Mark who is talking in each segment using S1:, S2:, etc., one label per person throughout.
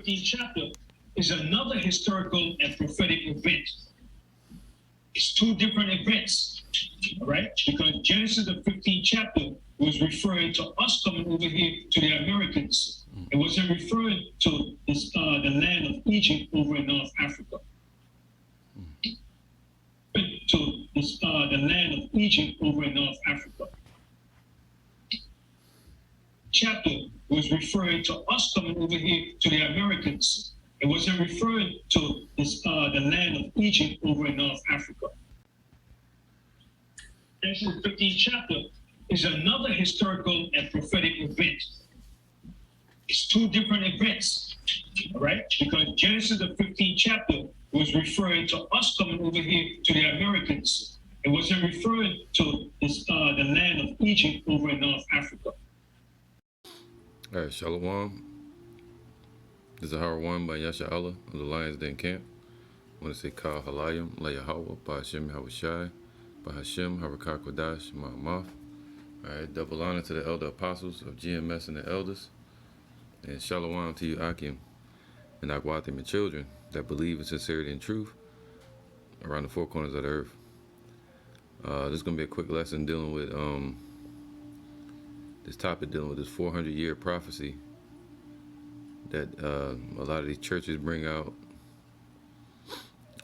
S1: 15th chapter is another historical and prophetic event. It's two different events, all right? Because Genesis, the 15th chapter, was referring to us coming over here to the Americans. It wasn't referring to this, the land of Egypt over in North Africa. To this, the land of Egypt over in North Africa. Chapter was referring to us coming over here to the Americans. It wasn't referring to this, the land of Egypt over in North Africa. Genesis 15th chapter is another historical and prophetic event. It's two different events, all right? Because Genesis, the 15th chapter, was referring to us coming over here to the Americans. It wasn't referring to this, the land of Egypt over in North Africa.
S2: All right, Shalom. This is Howard 1 by Yasha Allah of the Lions Den Camp. I want to say Kal Halayim, La Yahweh, by Hashem Hawashai, by Hashem Harakah Kodash, Ma'amaf. All right, double honor to the elder apostles of GMS and the elders. And Shalom to you, Akim, and Agwatim and children that believe in sincerity and truth around the four corners of the earth. This is going to be a quick lesson dealing with this topic, dealing with this 400-year prophecy that a lot of these churches bring out.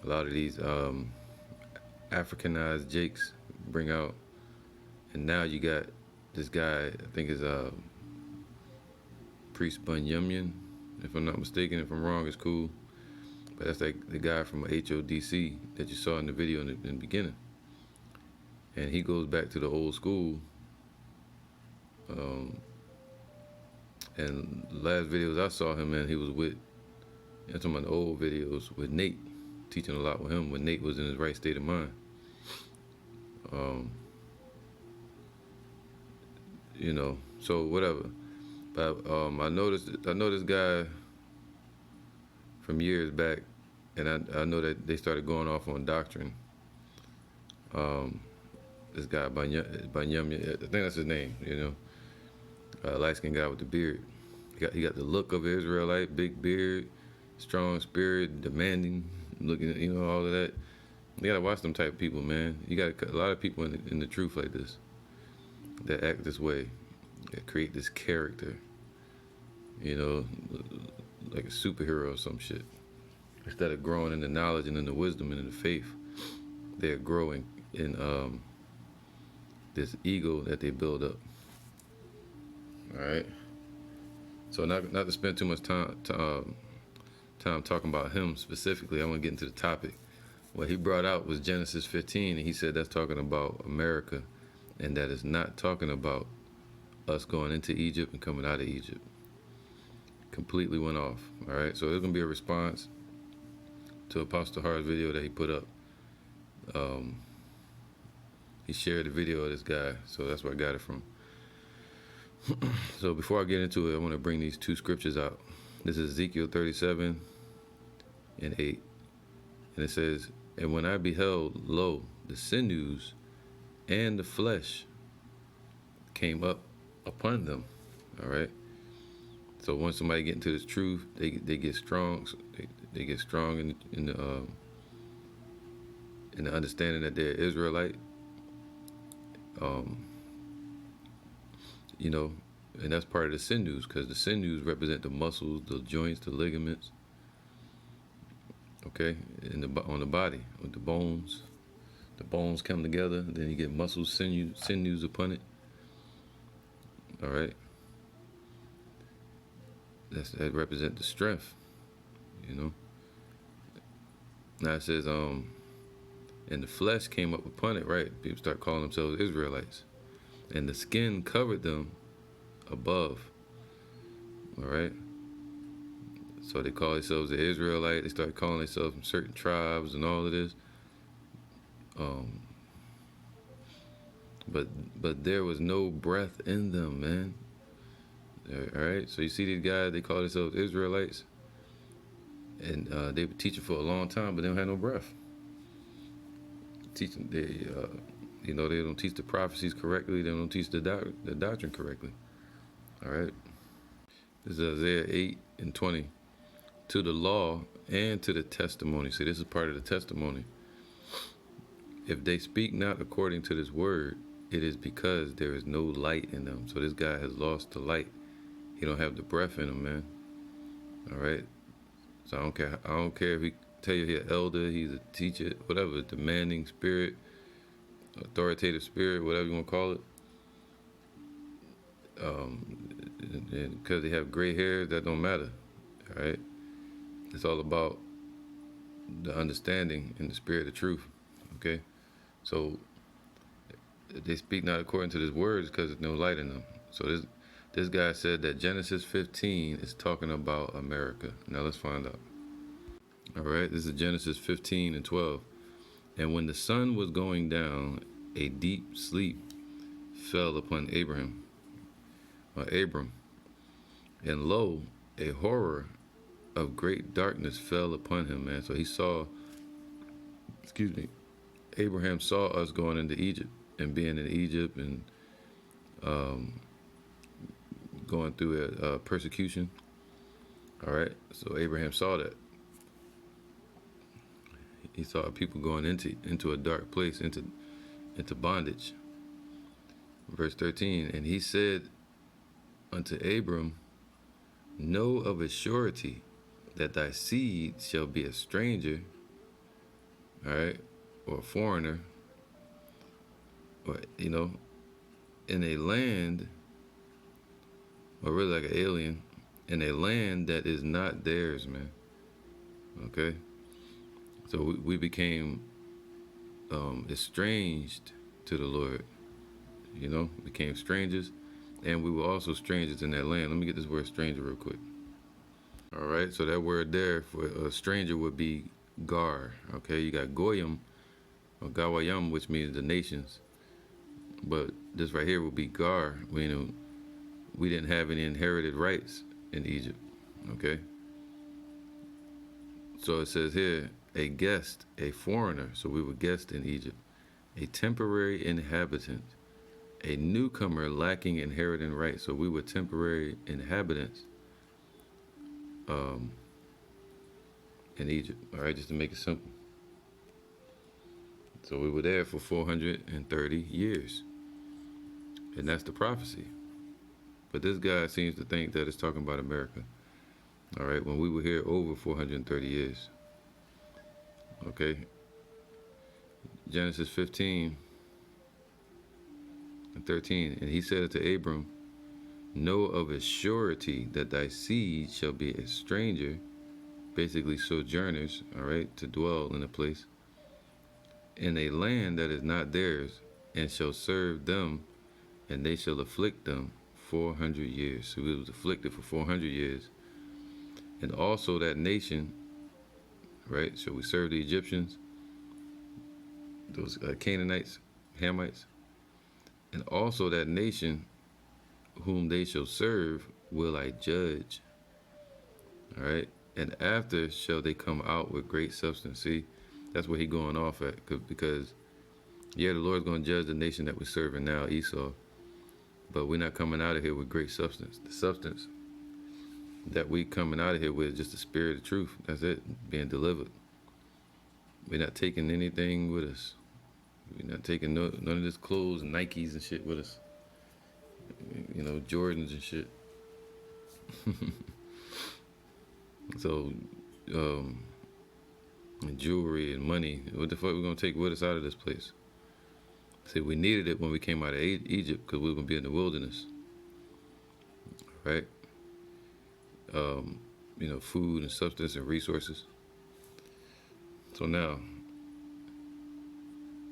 S2: A lot of these Africanized jakes bring out. And now you got this guy, I think is Priest Bunyamin, if I'm not mistaken. If I'm wrong, it's cool. But that's like the guy from HODC that you saw in the video in the beginning. And he goes back to the old school. And the last videos I saw him in, he was with, I'm talking about the old videos with Nate, teaching a lot with him when Nate was in his right state of mind. You know, so whatever. But I know this guy from years back, and I know that they started going off on doctrine. This guy Bunyamin, I think that's his name, you know, light-skinned guy with the beard. He got the look of an Israelite, big beard, strong spirit, demanding, looking, you know, all of that. You gotta watch them type of people, man. You got a lot of people in the truth like this that act this way, that create this character, you know, like a superhero or some shit. Instead of growing in the knowledge and in the wisdom and in the faith, they're growing in this ego that they build up. All right. So not to spend too much time talking about him specifically, I want to get into the topic. What he brought out was Genesis 15, and he said that's talking about America, and that is not talking about us going into Egypt and coming out of Egypt. Completely went off. All right. So there's gonna be a response to Apostle Hard's video that he put up. He shared the video of this guy, so that's where I got it from. So before I get into it, I want to bring these two scriptures out. This is Ezekiel 37 and 8. And it says, "And when I beheld, lo, the sinews and the flesh came up upon them." All right. So once somebody get into this truth, they get strong. They get strong in the understanding that they're Israelite. You know, and that's part of the sinews, because the sinews represent the muscles, the joints, the ligaments. Okay, on the body, with the bones come together. Then you get muscles, sinews upon it. All right, that represent the strength. You know. Now it says, and the flesh came up upon it. Right, people start calling themselves Israelites. And the skin covered them above. All right. So they call themselves the Israelite. They start calling themselves from certain tribes and all of this. But there was no breath in them, man. All right. So you see these guys, they call themselves Israelites, and they were teaching for a long time, but they don't have no breath. Teaching, you know, they don't teach the prophecies correctly. They don't teach the doctrine correctly. All right. This is Isaiah 8 and 20. to the law and to the testimony. See, this is part of the testimony. If they speak not according to this word, it is because there is no light in them. So this guy has lost the light. He don't have the breath in him, man. All right. So I don't care. I don't care if he tell you he's an elder, he's a teacher, whatever, demanding spirit, authoritative spirit, whatever you want to call it. And because they have gray hair, that don't matter. All right. It's all about the understanding and the spirit of truth. Okay. So they speak not according to this word because there's no light in them. So this guy said that Genesis 15 is talking about America. Now let's find out. All right, this is Genesis 15 and 12. And when the sun was going down, a deep sleep fell upon Abram. And lo, a horror of great darkness fell upon him, man. So he saw, Abraham saw us going into Egypt and being in Egypt and going through a persecution. All right, so Abraham saw that. He saw people going into a dark place, into bondage. Verse 13, and he said unto Abram, know of a surety that thy seed shall be a stranger, all right, or a foreigner, or, in a land, or really like an alien, in a land that is not theirs, man. Okay? So we became estranged to the Lord, became strangers, and we were also strangers in that land. Let me get this word stranger real quick. All right, so that word there for a stranger would be gar. Okay, you got goyim or gawayam, which means the nations, but this right here would be gar. We didn't have any inherited rights in Egypt. Okay, so it says here, a guest, a foreigner. So we were guests in Egypt, a temporary inhabitant, a newcomer lacking inherited rights. So we were temporary inhabitants in Egypt. All right, just to make it simple. So we were there for 430 years, and that's the prophecy. But this guy seems to think that it's talking about America. All right, when we were here over 430 years. Okay, Genesis 15 and 13, and he said to Abram, know of a surety that thy seed shall be a stranger, basically sojourners, all right, to dwell in a place, in a land that is not theirs, and shall serve them, and they shall afflict them 400 years. So we was afflicted for 400 years. And also that nation, right? So we serve the Egyptians, those Canaanites, Hamites, and also that nation whom they shall serve will I judge. All right, and after shall they come out with great substance. See, that's what he going off at, because the Lord's going to judge the nation that we're serving now, Esau, but we're not coming out of here with great substance. The substance that we coming out of here with is just the spirit of truth. That's it, being delivered. We're not taking anything with us. We're not taking none of this clothes and Nikes and shit with us. Jordans and shit. So, and jewelry and money. What the fuck we gonna take with us out of this place? See, we needed it when we came out of Egypt because we were gonna be in the wilderness, right? Food and substance and resources. So now,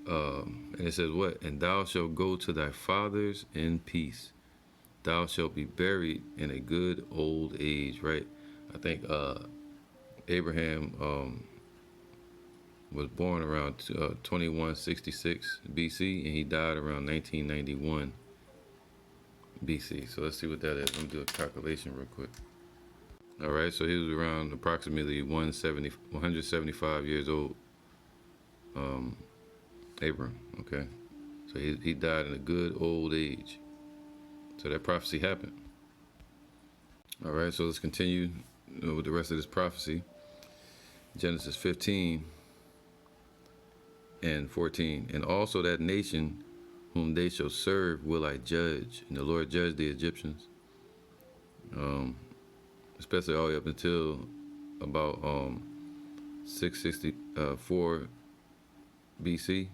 S2: and it says what? And thou shalt go to thy fathers in peace. Thou shalt be buried in a good old age, right? I think Abraham was born around 2166 BC, and he died around 1991 BC. So let's see what that is. Let me do a calculation real quick. All right, so he was around approximately 175 years old, Abram, okay? So he died in a good old age. So that prophecy happened. All right, so let's continue with the rest of this prophecy. Genesis 15 and 14. And also that nation whom they shall serve will I judge. And the Lord judged the Egyptians, especially all the way up until about 664 BC.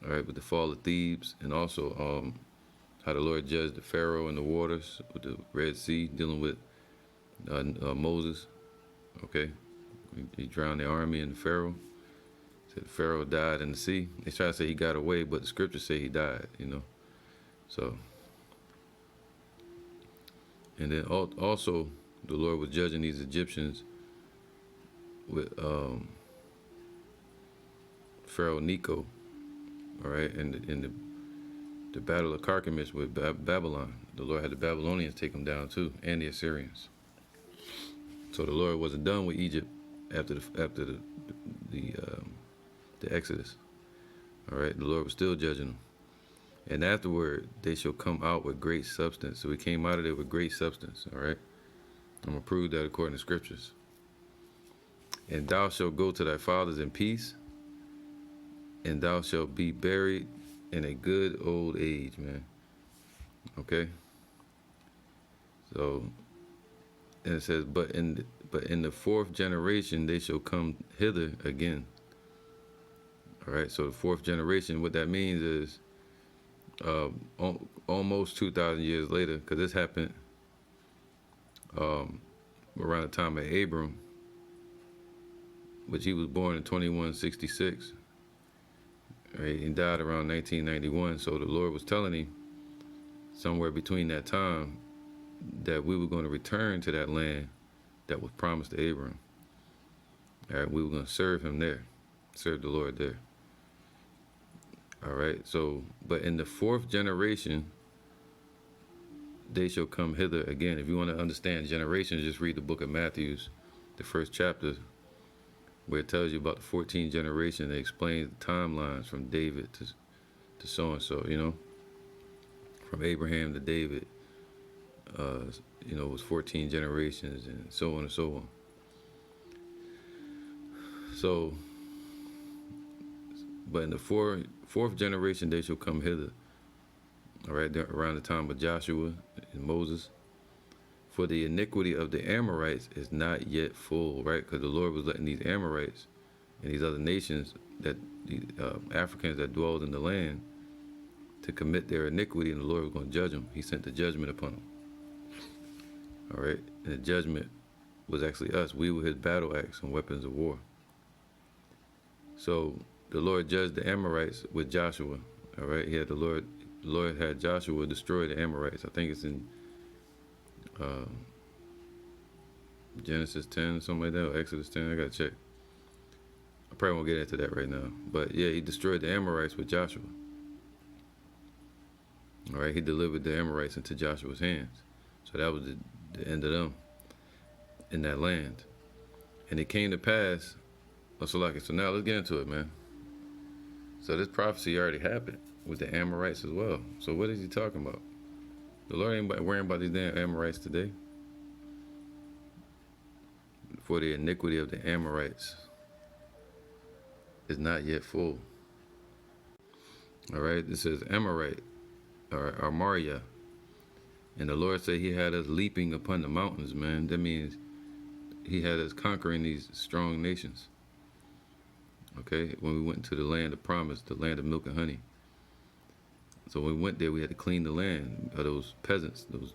S2: All right, with the fall of Thebes, and also how the Lord judged the Pharaoh and the waters with the Red Sea, dealing with Moses. Okay, he drowned the army and the Pharaoh. Said the Pharaoh died in the sea. They try to say he got away, but the scriptures say he died. So. And then also the Lord was judging these Egyptians with Pharaoh Necho. All right, and in the battle of Carchemish with Babylon, the Lord had the Babylonians take them down too, and the Assyrians. So the Lord wasn't done with Egypt after the Exodus. All right, the Lord was still judging them. And afterward, they shall come out with great substance. So he came out of there with great substance. All right, I'm gonna prove that according to scriptures. And thou shalt go to thy fathers in peace, and thou shalt be buried in a good old age, man. Okay. So, and it says, but in the fourth generation they shall come hither again. All right. So the fourth generation, what that means is almost 2,000 years later, because this happened around the time of Abram, which he was born in 2166. Right, he died around 1991. So the Lord was telling him somewhere between that time that we were going to return to that land that was promised to Abram. All right, we were going to serve him there, serve the Lord there. All right, so, but in the fourth generation, they shall come hither again. If you want to understand generations, just read the book of Matthew, the first chapter, where it tells you about the 14th generation. It explains the timelines from David to so-and-so, from Abraham to David, it was 14 generations and so on and so on. So, but in the fourth generation, they shall come hither. All right, around the time of Joshua and Moses. For the iniquity of the Amorites is not yet full, right? Because the Lord was letting these Amorites and these other nations, that the Africans that dwelled in the land, to commit their iniquity, and the Lord was going to judge them. He sent the judgment upon them. All right, and the judgment was actually us. We were his battle axe and weapons of war. So the Lord judged the Amorites with Joshua. All right, he had the Lord had Joshua destroy the Amorites. I think it's in Genesis 10, something like that, or Exodus 10. I gotta check. I probably won't get into that right now. But yeah, he destroyed the Amorites with Joshua. All right, he delivered the Amorites into Joshua's hands. So that was the end of them in that land. And it came to pass, so now let's get into it, man. So this prophecy already happened with the Amorites as well. So what is he talking about? The Lord ain't worrying about these damn Amorites today. For the iniquity of the Amorites is not yet full. All right, it says Amorite, or Amaria. And the Lord said he had us leaping upon the mountains, man. That means he had us conquering these strong nations. Okay, when we went to the land of promise, the land of milk and honey. So when we went there, we had to clean the land of those peasants, those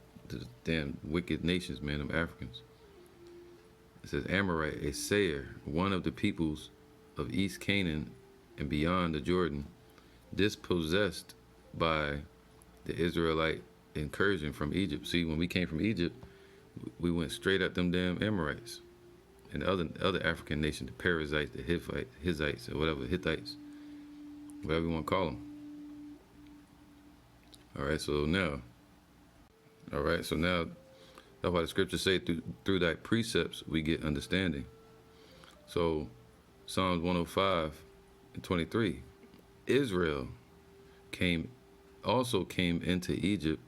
S2: damn wicked nations, man, them Africans. It says Amorite, a sayer, one of the peoples of East Canaan and beyond the Jordan, dispossessed by the Israelite incursion from Egypt. See, when we came from Egypt, we went straight at them damn Amorites and the other African nations, the Perizzites, the Hittites, or whatever, Hittites, whatever you want to call them. All right, so now that's why the scriptures say through thy precepts we get understanding. So Psalms 105 and 23, Israel came into Egypt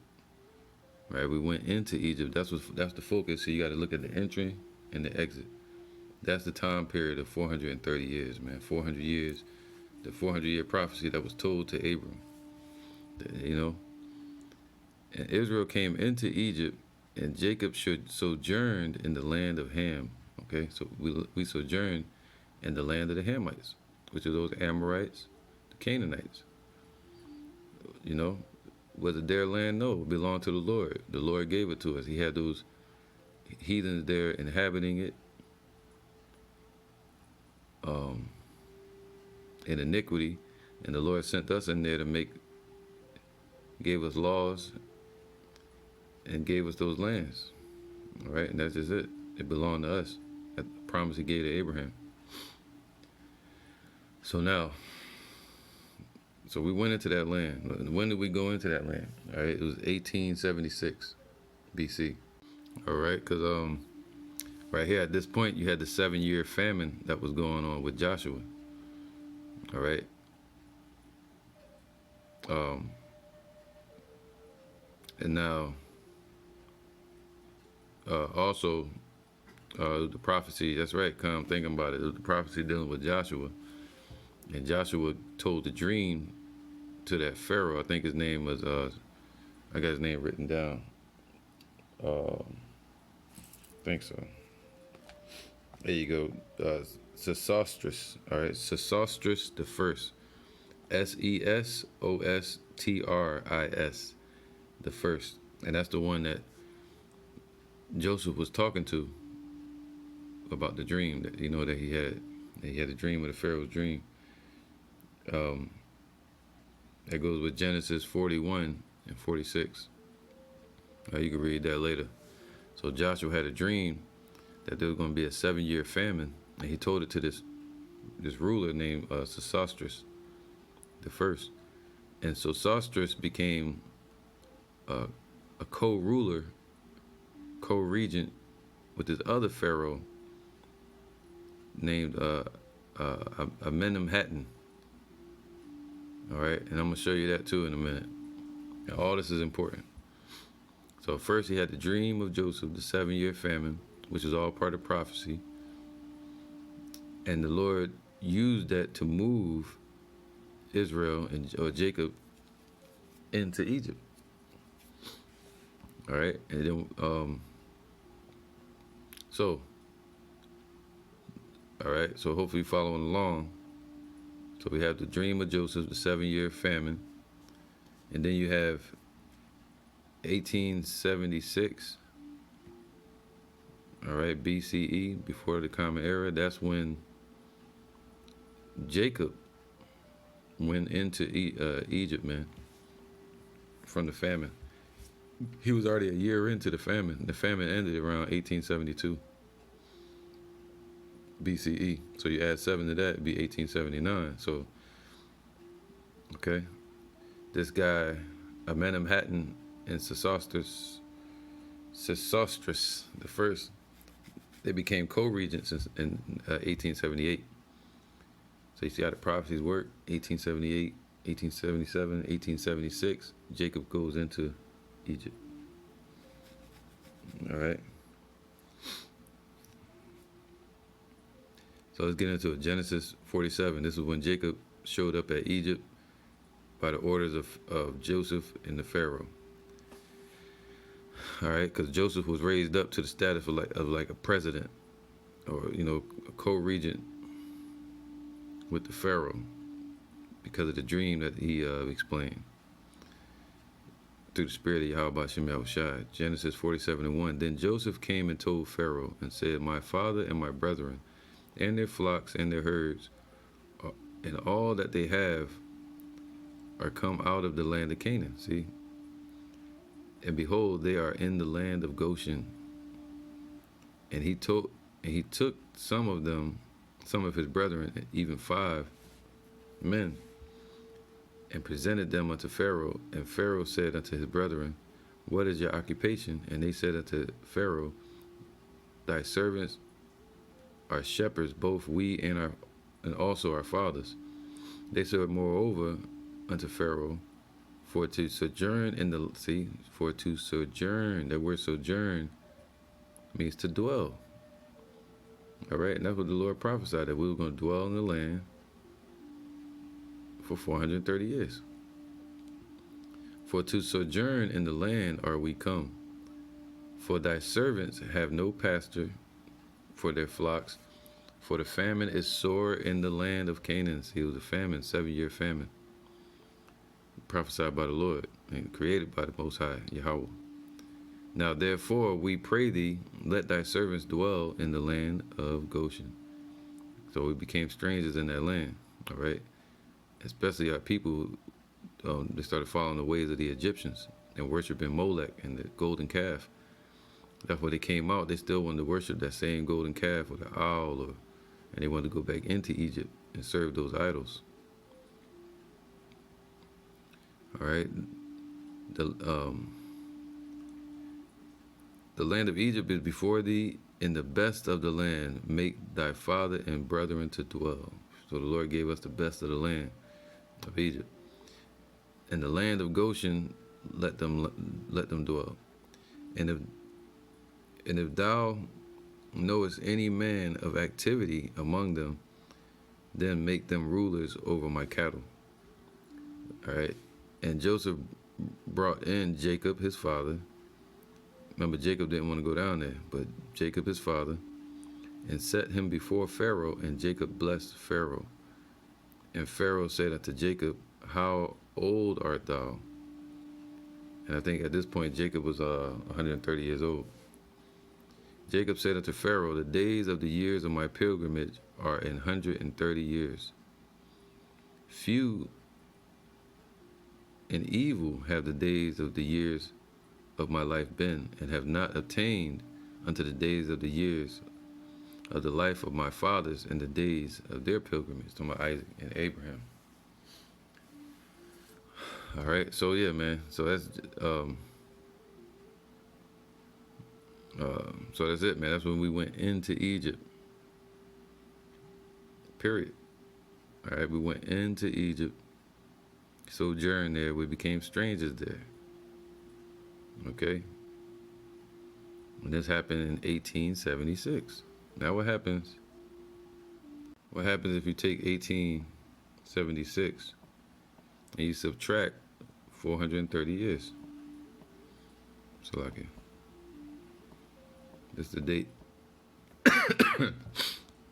S2: right? We went into Egypt. That's the focus. So you got to look at the entry and the exit. That's the time period of 430 years, man. 400 years, the 400-year prophecy that was told to Abram. You know, and Israel came into Egypt, and Jacob sojourned in the land of Ham. Okay, so we sojourned in the land of the Hamites, which are those Amorites, the Canaanites. You know, was it their land? No, it belonged to the Lord. The Lord gave it to us. He had those heathens there inhabiting it in iniquity, and the Lord sent us in there to gave us laws and gave us those lands. All right, and that's just it. It belonged to us. That promise He gave to Abraham. So we went into that land. When did we go into that land? All right, it was 1876 BC. All right, because right here at this point, you had the 7-year famine that was going on with Joshua. All right. And now, also, the prophecy, that's right, come thinking about it, the prophecy dealing with Joshua. And Joshua told the dream to that Pharaoh. I think his name was, I got his name written down. I think so. There you go. Sesostris. All right, Sesostris the first. Sesostris the first. And that's the one that Joseph was talking to about the dream that that he had. He had a dream of the Pharaoh's dream. That goes with Genesis 41 and 46. You can read that later. So Joshua had a dream that there was going to be a 7-year famine, and he told it to this ruler named Sesostris the first. And Sesostris became a co-ruler, co-regent with this other pharaoh named Amenemhat. All right, and I'm going to show you that too in a minute. And all this is important. So first he had the dream of Joseph, the 7-year famine, which is all part of prophecy. And the Lord used that to move Israel or Jacob into Egypt. All right, and then all right, so hopefully following along. So we have the dream of Joseph, the 7-year famine, and then you have 1876. All right, BCE, before the Common Era. That's when Jacob went into Egypt, man, from the famine. He was already a year into the famine. The famine ended around 1872 BCE. So you add 7 to that, it'd be 1879. So, okay, this guy, Amenemhat and Sesostris the first, they became co-regents in 1878. So you see how the prophecies work. 1878, 1877, 1876, Jacob goes into Egypt. All right. So let's get into it. Genesis 47. This is when Jacob showed up at Egypt by the orders of Joseph and the Pharaoh. All right, because Joseph was raised up to the status of like a president, or a co-regent with the Pharaoh, because of the dream that he explained through the spirit of Yahweh Shem Yahushai. Genesis 47:1. Then Joseph came and told Pharaoh and said, my father and my brethren, and their flocks and their herds, and all that they have, are come out of the land of Canaan. See? And behold, they are in the land of Goshen. And he took some of his brethren, even 5 men, and presented them unto Pharaoh. And Pharaoh said unto his brethren, what is your occupation? And they said unto Pharaoh, thy servants are shepherds, both we and also our fathers. They said moreover unto Pharaoh, For to sojourn in the, see, for to sojourn, that word sojourn means to dwell. All right, and that's what the Lord prophesied, that we were going to dwell in the land for 430 years. For to sojourn in the land are we come. For thy servants have no pasture for their flocks, for the famine is sore in the land of Canaan. See, it was a famine, 7-year famine, prophesied by the Lord and created by the Most High, Yahweh. Now therefore we pray thee, let thy servants dwell in the land of Goshen. So we became strangers in that land, all right? Especially our people, they started following the ways of the Egyptians and worshiping Molech and the golden calf. That's why they came out. They still wanted to worship that same golden calf or the owl, and they wanted to go back into Egypt and serve those idols. All right. The land of Egypt is before thee. In the best of the land, make thy father and brethren to dwell. So the Lord gave us the best of the land of Egypt. In the land of Goshen, let them dwell. And if thou knowest any man of activity among them, then make them rulers over my cattle. All right. And Joseph brought in Jacob, his father. Remember, Jacob didn't want to go down there, but Jacob, his father, and set him before Pharaoh, and Jacob blessed Pharaoh. And Pharaoh said unto Jacob, how old art thou? And I think at this point, Jacob was 130 years old. Jacob said unto Pharaoh, the days of the years of my pilgrimage are 130 years. Few and evil have the days of the years of my life been, and have not attained unto the days of the years of the life of my fathers in the days of their pilgrimage, to my Isaac and Abraham. All right, so yeah, man. So that's it, man. That's when we went into Egypt. Period. All right, we went into Egypt, sojourned there. We became strangers there. Okay. And this happened in 1876. Now what happens? What happens if you take 1876 and you subtract 430 years? So like it. This is the date.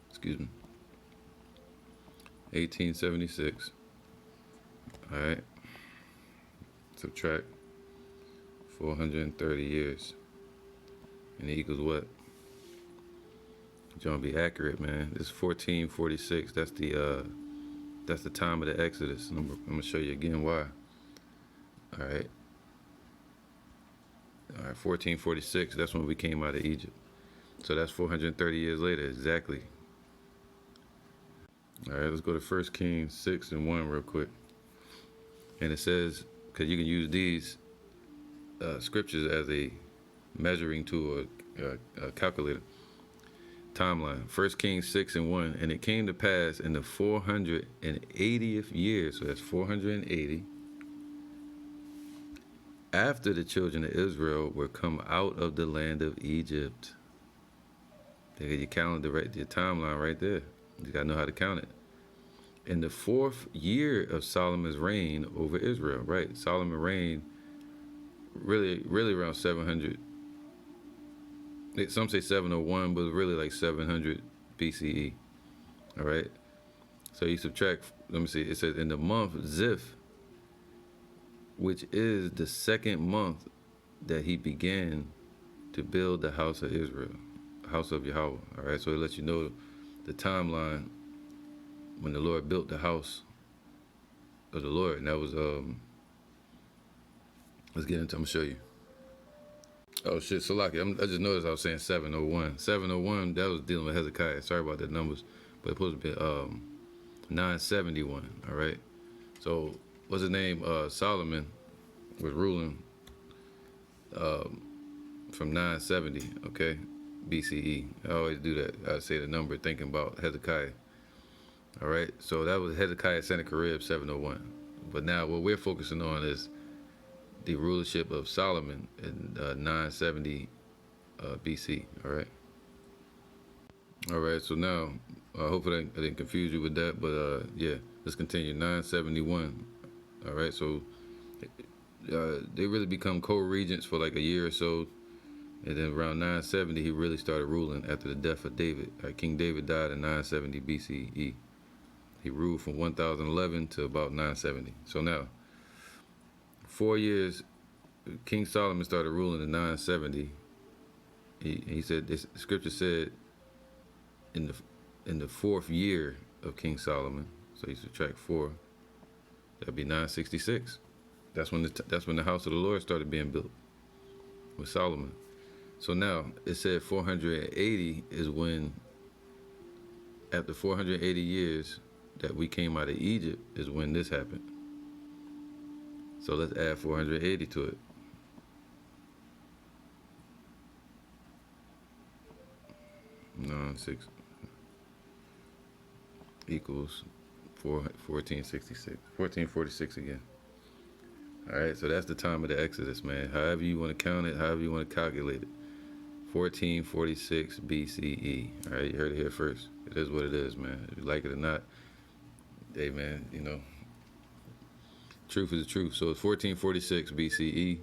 S2: Excuse me. 1876. All right. Subtract 430 years. And it equals what? John, be accurate, man. This is 1446. That's the time of the Exodus. And I'm gonna show you again why. All right. 1446. That's when we came out of Egypt. So that's 430 years later, exactly. All right, let's go to 1 Kings 6:1 real quick. And it says, because you can use these scriptures as a measuring tool, a calculator. Timeline. 1 Kings 6:1. And it came to pass in the 480th year, so that's 480, after the children of Israel were come out of the land of Egypt. They got your calendar right, your timeline right there. You gotta know how to count it. In the 4th year of Solomon's reign over Israel, right? Solomon reigned really around 700. Some say 701, but really like 700 BCE. All right. So you subtract. Let me see. It says in the month Ziph, which is the 2nd month that he began to build the house of Israel, house of Yahweh. All right. So it lets you know the timeline when the Lord built the house of the Lord, and that was let's get into. I'm gonna show you. Oh shit, Salaki. I just noticed I was saying 701. 701. That was dealing with Hezekiah. Sorry about the numbers, but it's supposed to be 971. All right. So what's his name? Solomon was ruling from 970. Okay, BCE. I always do that. I say the number thinking about Hezekiah. All right. So that was Hezekiah Sennacherib 701. But now what we're focusing on is the rulership of Solomon in 970 BC. All right. So now, hopefully I didn't confuse you with that, but yeah, let's continue. 971. All right. So they really become co-regents for like a year or so, and then around 970 he really started ruling after the death of David. King David died in 970 BCE. He ruled from 1011 to about 970. So now, 4 years, King Solomon started ruling in 970. He said, this scripture said, in the fourth year of King Solomon, so you subtract 4, that'd be 966. That's when the house of the Lord started being built with Solomon. So now it said 480 is when, after 480 years that we came out of Egypt, is when this happened. So let's add 480 to it. No, 6 equals 1466. 1446 again. All right, so that's the time of the Exodus, man. However you want to count it, however you want to calculate it. 1446 BCE. All right, you heard it here first. It is what it is, man. If you like it or not, hey, man, you know, truth is the truth. So it's 1446 BCE.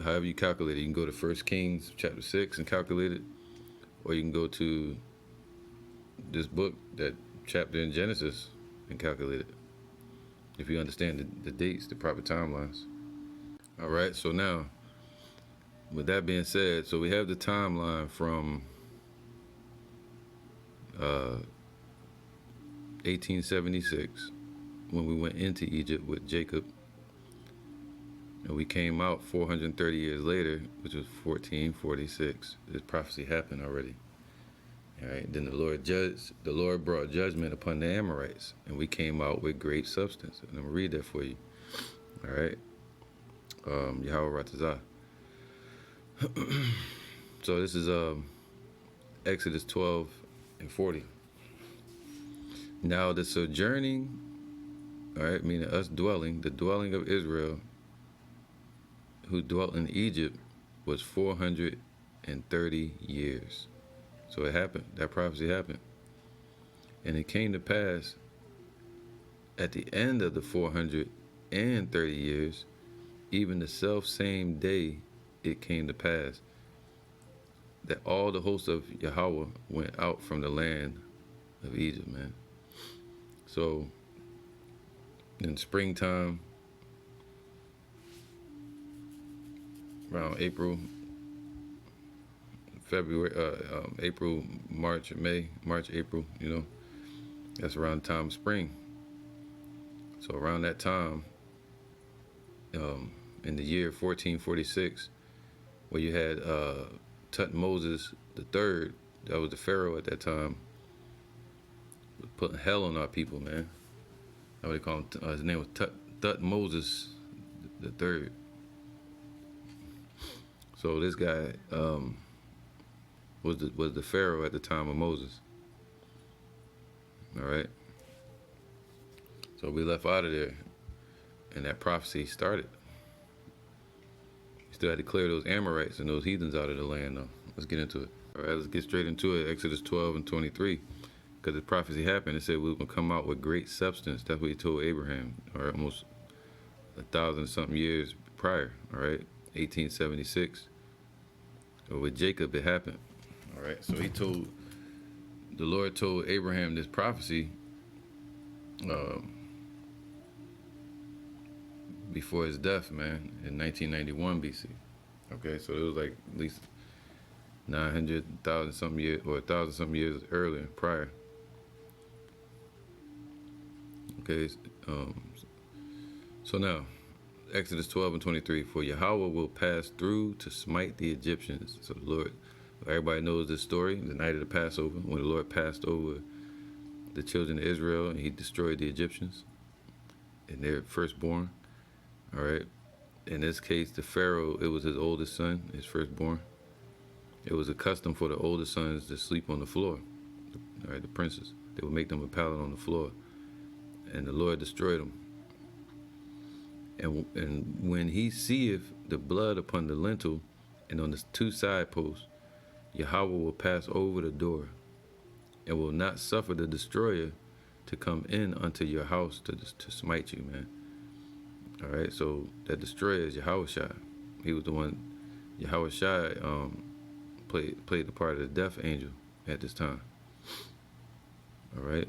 S2: However you calculate it, you can go to 1 Kings chapter 6 and calculate it, or you can go to this book, that chapter in Genesis, and calculate it, if you understand the dates, the proper timelines. All right, so now, with that being said, so we have the timeline from 1876, when we went into Egypt with Jacob, and we came out 430 years later, which was 1446. This prophecy happened already. All right. Then the Lord brought judgment upon the Amorites, and we came out with great substance. And I'm gonna read that for you. All right. Yahweh Ratazah. So this is Exodus 12 and 40. Now the sojourning, all right, meaning us dwelling, the dwelling of Israel, who dwelt in Egypt, was 430 years. So it happened. That prophecy happened. And it came to pass at the end of the 430 years, even the self same day it came to pass, that all the hosts of Yahweh went out from the land of Egypt, man. So in springtime, around April, February, April, March, April, you know, that's around the time of spring. So around that time, in the year 1446, where you had Tutmosis III, that was the pharaoh at that time, putting hell on our people, man. That's what they call him. His name was Tutmosis III. So this guy was the pharaoh at the time of Moses. All right. So we left out of there, and that prophecy started. You still had to clear those Amorites and those heathens out of the land, though. Let's get into it. All right, let's get straight into it. Exodus 12 and 23. Because the prophecy happened, it said we were going to come out with great substance. That's what he told Abraham, all right, almost 1,000-something years prior, all right, 1876. So with Jacob, it happened, all right. So the Lord told Abraham this prophecy before his death, man, in 1991 BC. Okay, so it was like at least 900,000-something years, or 1,000-something years earlier, prior. Okay, so now, Exodus 12 and 23, for Yahweh will pass through to smite the Egyptians. So the Lord, everybody knows this story, the night of the Passover, when the Lord passed over the children of Israel and he destroyed the Egyptians and their firstborn. All right. In this case, the Pharaoh, it was his oldest son, his firstborn. It was a custom for the older sons to sleep on the floor. All right, the princes. They would make them a pallet on the floor. And the Lord destroyed them. And when he seeth the blood upon the lintel and on the two side posts, Yahweh will pass over the door, and will not suffer the destroyer to come in unto your house to smite you, man. All right, so that destroyer is Yahweh Shai. He was the one. Yahweh Shai played the part of the death angel at this time. All right,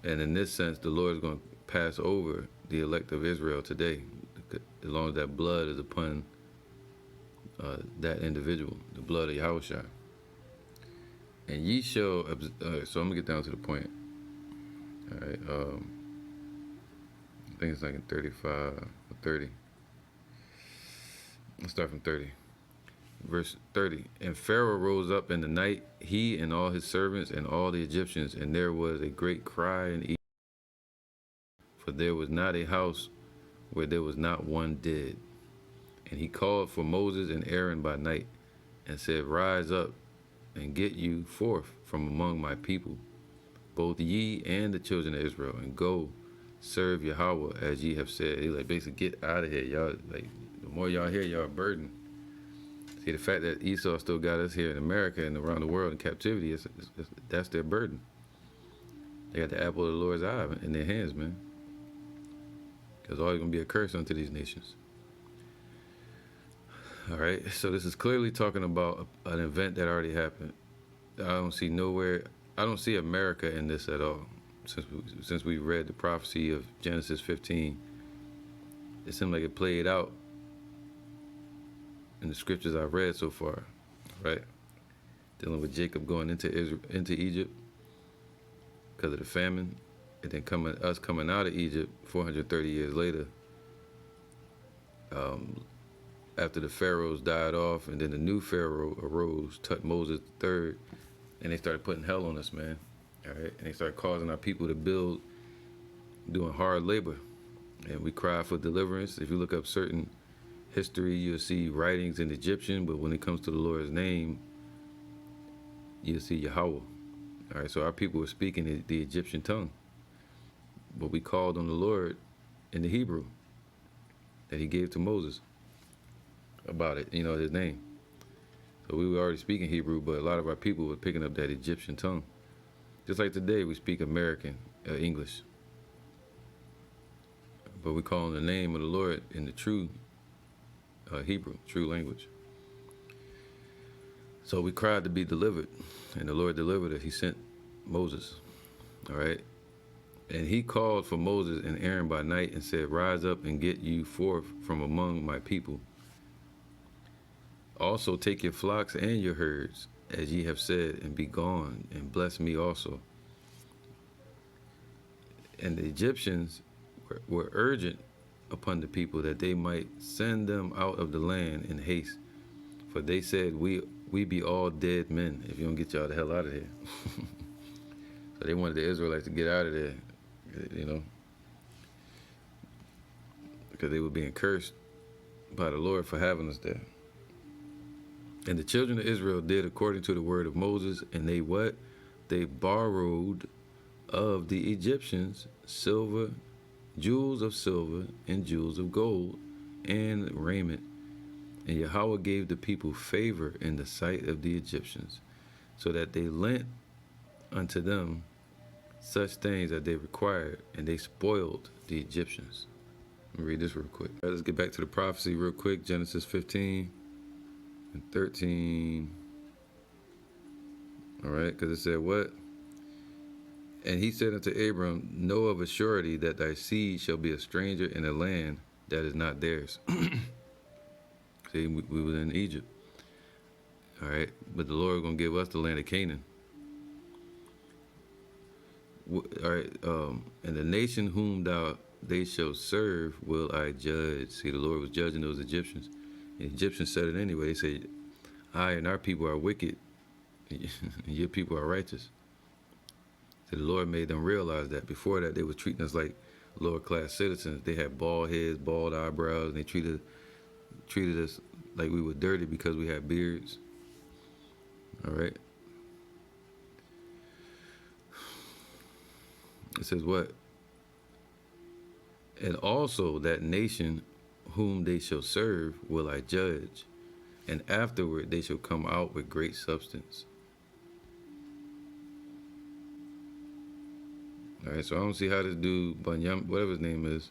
S2: and in this sense, the Lord is going to pass over the elect of Israel today, as long as that blood is upon that individual, the blood of Yahweh Shai. And ye shall, so I'm gonna get down to the point. All right, I think it's like in 35 or 30. Let's start from 30. Verse 30. And Pharaoh rose up in the night, he and all his servants and all the Egyptians, and there was a great cry in Egypt, for there was not a house where there was not one dead. And he called for Moses and Aaron by night, and said, Rise up and get you forth from among my people, both ye and the children of Israel, and go serve Yahweh as ye have said. He like basically get out of here, y'all. Like the more y'all hear, y'all burdened. See, the fact that Esau still got us here in America and around the world in captivity, that's their burden. They got the apple of the Lord's eye in their hands, man. Because always gonna be a curse unto these nations. All right, so this is clearly talking about an event that already happened. I don't see America in this at all. Since we read the prophecy of Genesis 15, it seemed like it played out in the scriptures I've read so far, right? Dealing with Jacob going into Egypt because of the famine, and then us coming out of Egypt 430 years later, after the pharaohs died off, and then the new pharaoh arose, Moses III, and they started putting hell on us, man. All right, and they started causing our people to build, doing hard labor, and we cry for deliverance. If you look up certain history, you'll see writings in Egyptian, but when it comes to the Lord's name, you'll see Yahweh. All right, so our people were speaking the Egyptian tongue, but we called on the Lord in the Hebrew that he gave to Moses about it, his name. So we were already speaking Hebrew, but a lot of our people were picking up that Egyptian tongue. Just like today, we speak American, English. But we call on the name of the Lord in the true Hebrew, true language. So we cried to be delivered, and the Lord delivered us. He sent Moses, all right? And he called for Moses and Aaron by night and said, Rise up and get you forth from among my people. Also take your flocks and your herds, as ye have said, and be gone, and bless me also. And the Egyptians were urgent upon the people that they might send them out of the land in haste. For they said, we be all dead men if you don't get y'all the hell out of here. So they wanted the Israelites to get out of there, because they were being cursed by the Lord for having us there. And the children of Israel did according to the word of Moses, and they what? They borrowed of the Egyptians silver, jewels of silver, and jewels of gold, and raiment. And Yahweh gave the people favor in the sight of the Egyptians, so that they lent unto them such things that they required, and they spoiled the Egyptians. Let me read this real quick. All right, let's get back to the prophecy real quick. Genesis 15 and 13. All right, because it said what? And he said unto Abram, Know of a surety that thy seed shall be a stranger in a land that is not theirs. See, we was in Egypt. All right, but the Lord is going to give us the land of Canaan. All right, and the nation whom they shall serve will I judge. See, the Lord was judging those Egyptians. The Egyptians said it anyway. They said, I and our people are wicked, and your people are righteous. So the Lord made them realize that. Before that, they were treating us like lower class citizens. They had bald heads, bald eyebrows, and they treated us like we were dirty because we had beards. All right. It says what? And also that nation whom they shall serve will I judge, and afterward they shall come out with great substance. All right, so I don't see how this dude, Banyam, whatever his name is,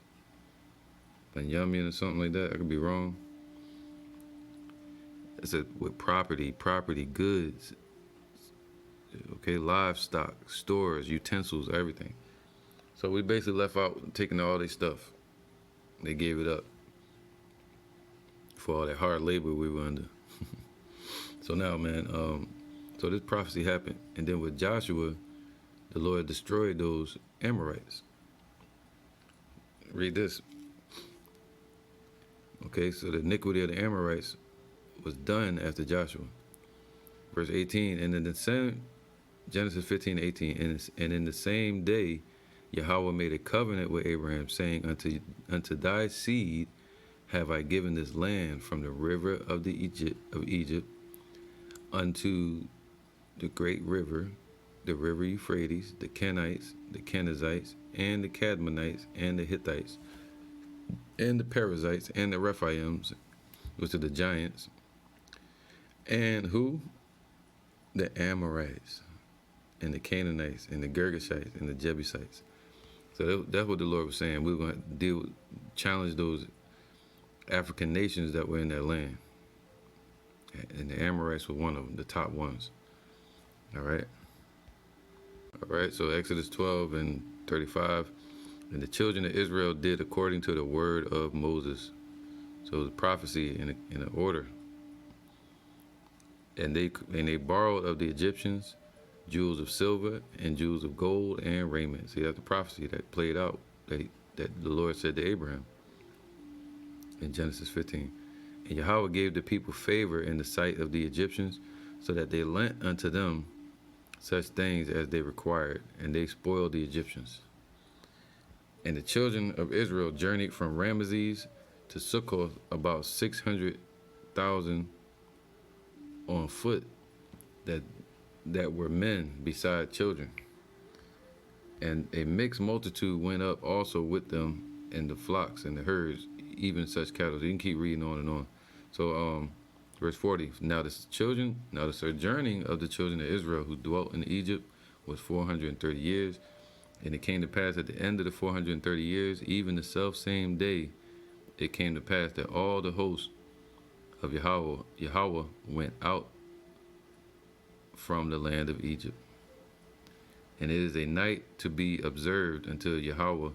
S2: Banyamin or something like that, I could be wrong. It said with property, goods, okay, livestock, stores, utensils, everything. So we basically left out taking all their stuff. They gave it up for all that hard labor we were under. So now, man, so this prophecy happened. And then with Joshua, the Lord destroyed those Amorites. Read this. Okay, so the iniquity of the Amorites was done after Joshua. Verse 18, and in the same, Genesis 15:18, and in the same day, Yahweh made a covenant with Abraham, saying, Unto thy seed have I given this land from the river of Egypt unto the great river, the river Euphrates, the Kenites, the Kenizzites, and the Cadmonites, and the Hittites, and the Perizzites, and the Rephaims, which are the giants, and who? The Amorites, and the Canaanites, and the Girgashites, and the Jebusites. So that's what the Lord was saying. We were going to challenge those African nations that were in that land. And the Amorites were one of them, the top ones. All right. All right, so Exodus 12:35. And the children of Israel did according to the word of Moses. So the prophecy in an order. And they borrowed of the Egyptians jewels of silver and jewels of gold and raiment. See, that's the prophecy that played out that the Lord said to Abraham in Genesis 15. And Yahweh gave the people favor in the sight of the Egyptians, so that they lent unto them such things as they required, and they spoiled the Egyptians. And the children of Israel journeyed from Ramesses to Succoth, about 600,000 on foot, that were men beside children. And a mixed multitude went up also with them, and the flocks and the herds, even such cattle. So you can keep reading on and on. So verse 40, now the sojourning of the children of Israel who dwelt in Egypt was 430 years. And it came to pass at the end of the 430 years, even the self same day, it came to pass that all the hosts of Yahweh went out from the land of Egypt. And it is a night to be observed unto Yahweh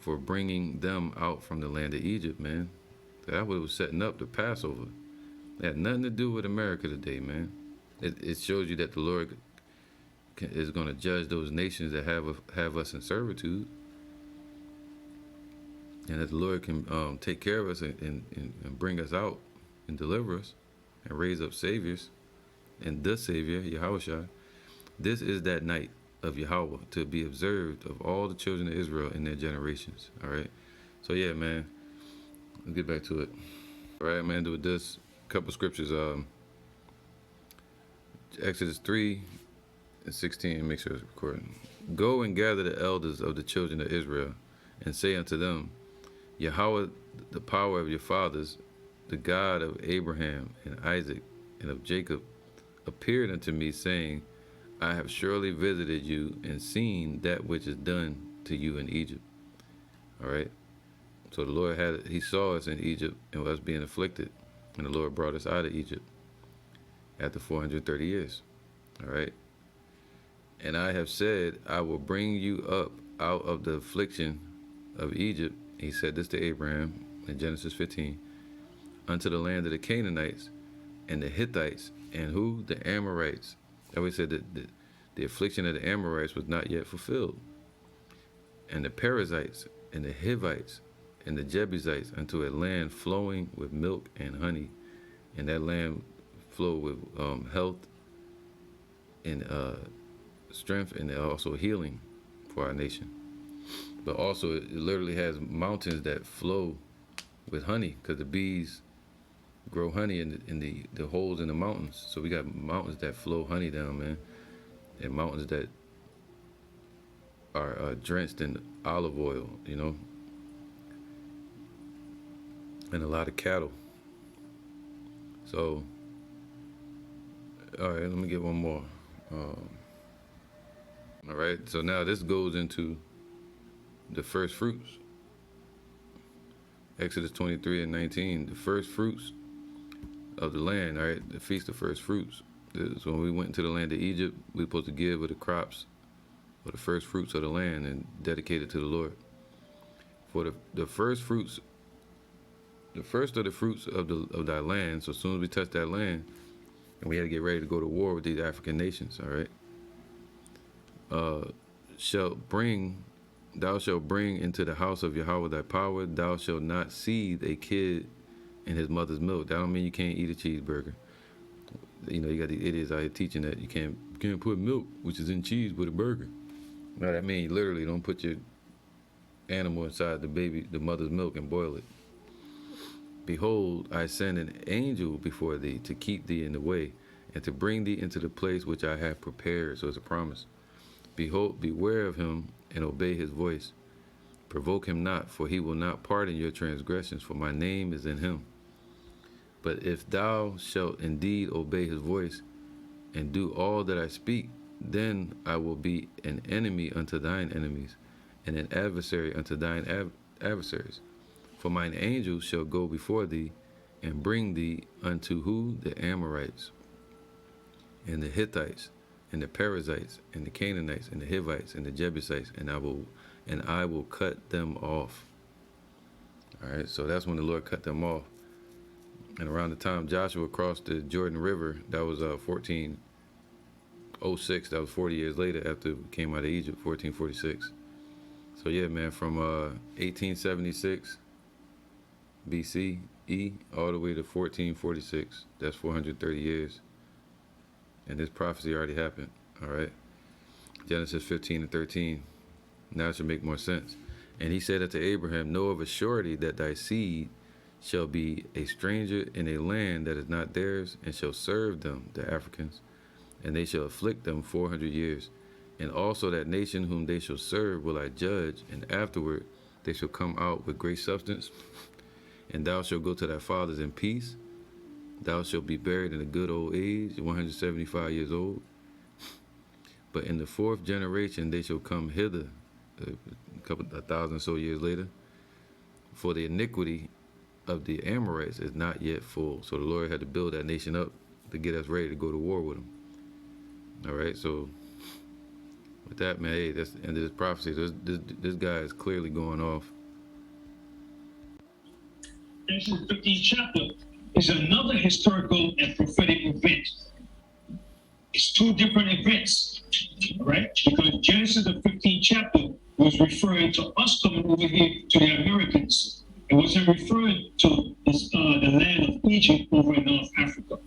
S2: for bringing them out from the land of Egypt, man. That's what it was setting up, the Passover. It had nothing to do with America today, man. It shows you that the Lord is going to judge those nations that have us in servitude, and that the Lord can take care of us and bring us out and deliver us and raise up saviors, and the Savior, Yahushua. This is that night of Yahweh to be observed of all the children of Israel in their generations. All right. So yeah, man, let's get back to it. All right, man, do this couple scriptures. Exodus 3:16, make sure it's recording. Go and gather the elders of the children of Israel, and say unto them, Yahweh, the power of your fathers, the God of Abraham and Isaac and of Jacob, appeared unto me, saying, I have surely visited you and seen that which is done to you in Egypt. All right. So the Lord he saw us in Egypt and us being afflicted, and the Lord brought us out of Egypt after 430 years. All right. And I have said, I will bring you up out of the affliction of Egypt. He said this to Abraham in Genesis 15, unto the land of the Canaanites and the Hittites, and who? The Amorites. I always said that the affliction of the Amorites was not yet fulfilled. And the Perizzites and the Hivites and the Jebusites, unto a land flowing with milk and honey. And that land flowed with health and strength, and also healing for our nation. But also it literally has mountains that flow with honey, because the bees grow honey in the holes in the mountains. So we got mountains that flow honey down, man, and mountains that are drenched in olive oil, you know, and a lot of cattle. So, all right, let me get one more. All right, so now this goes into the first fruits. Exodus 23 and 19, the first fruits of the land, all right, the feast of first fruits. This is when we went into the land of Egypt, we were supposed to give of the crops or the first fruits of the land and dedicate it to the Lord. For the first fruits, the first of the fruits of thy land, so as soon as we touch that land, and we had to get ready to go to war with these African nations, all right, thou shalt bring into the house of Yahweh thy power, thou shalt not seethe a kid in his mother's milk. That don't mean you can't eat a cheeseburger. You know, you got these idiots out here teaching that you can't put milk, which is in cheese, with a burger. No, that means literally don't put your animal inside the mother's milk and boil it. Behold, I send an angel before thee to keep thee in the way and to bring thee into the place which I have prepared. So it's a promise. Behold, beware of him and obey his voice. Provoke him not, for he will not pardon your transgressions, for my name is in him. But if thou shalt indeed obey his voice and do all that I speak, then I will be an enemy unto thine enemies and an adversary unto thine adversaries. For mine angel shall go before thee and bring thee unto who? The Amorites and the Hittites and the Perizzites and the Canaanites and the Hivites and the Jebusites, and I will cut them off. All right, so that's when the Lord cut them off. And around the time Joshua crossed the Jordan River, that was 1406. That was 40 years later after we came out of Egypt, 1446. So yeah, man, from 1876 BCE all the way to 1446, that's 430 years. And this prophecy already happened, all right? Genesis 15 and 13. Now it should make more sense. And he said unto Abraham, know of a surety that thy seed shall be a stranger in a land that is not theirs, and shall serve them, the Africans, and they shall afflict them 400 years. And also that nation whom they shall serve will I judge, and afterward they shall come out with great substance. And thou shalt go to thy fathers in peace. Thou shalt be buried in a good old age, 175 years old. But in the fourth generation they shall come hither, a thousand so years later. For the iniquity of the Amorites is not yet full. So the Lord had to build that nation up to get us ready to go to war with them. All right, so with that, man, hey, that's the end of this prophecy. This guy is clearly going off.
S1: Genesis 15th chapter is another historical and prophetic event. It's two different events, all right? Because Genesis, the 15th chapter, was referring to us coming over here to the Americans. It wasn't referring to the land of Egypt over in North Africa.